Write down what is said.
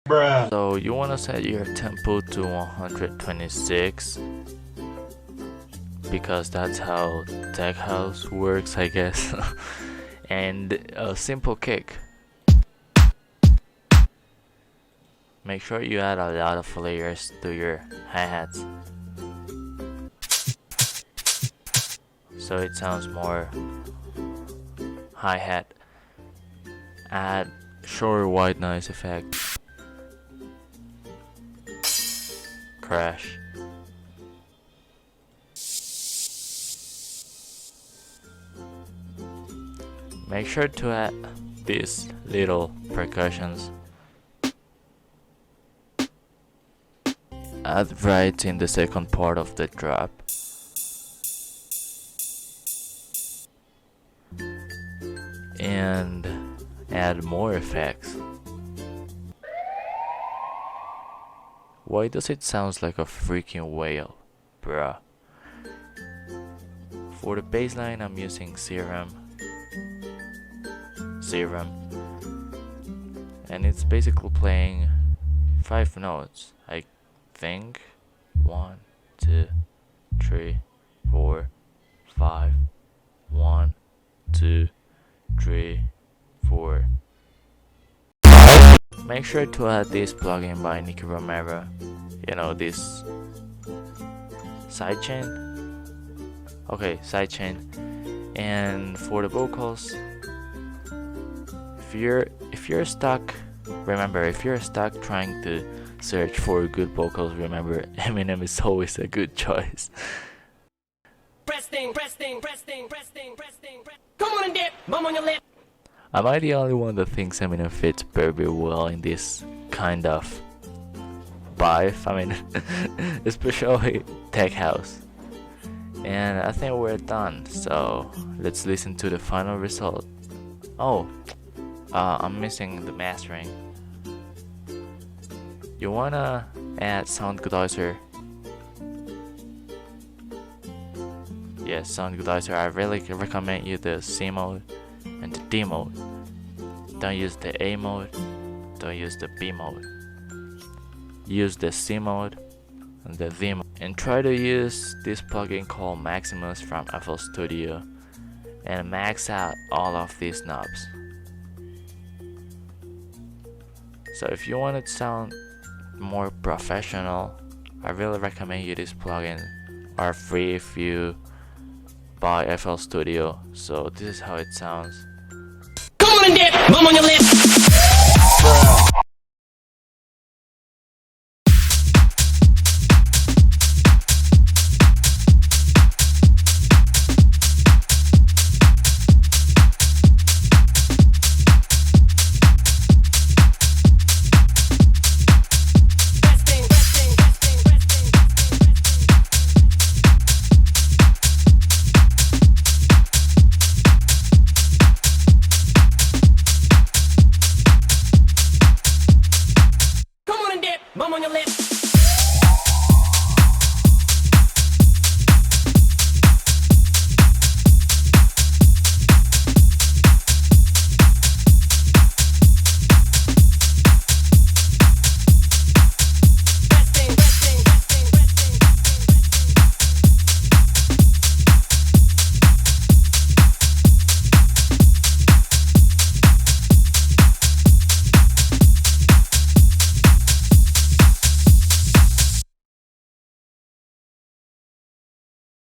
Bruh. So you want to set your tempo to 126 because that's how tech house works, I guess. And a simple kick. Make sure you add a lot of layers to your hi-hats so it sounds more hi-hat. Add short white noise effect. Crash. Make sure to add these little percussions. Add right in the second part of the drop. And add more effects. Why does it sound like a freaking whale, bruh? For the bass line, I'm using Serum, and it's basically playing 5 notes, I think. 1, 2, 3, 4, 5. 1, 2, 3, 4. Make sure to add this plugin by Nicky Romero. You know, this sidechain. Okay, sidechain. And for the vocals, if you're stuck, remember, if you're stuck trying to search for good vocals, remember Eminem is always a good choice. Come on and dip, bum on your lip. Am I the only one that thinks Eminem fits very well in this kind of vibe? I mean, especially tech house. And I think we're done, so let's listen to the final result. Oh, I'm missing the mastering. You wanna add sound goodizer? Yes, sound goodizer. I really recommend you the C mode and the D mode. Don't use the A mode, don't use the B mode. Use the C mode and the V mode. And try to use this plugin called Maximus from FL Studio and max out all of these knobs. So if you want it to sound more professional, I really recommend you this plugin. Are free if you buy FL Studio. So this is how it sounds. Come on and dip, bum on your lip. Bum on your lip.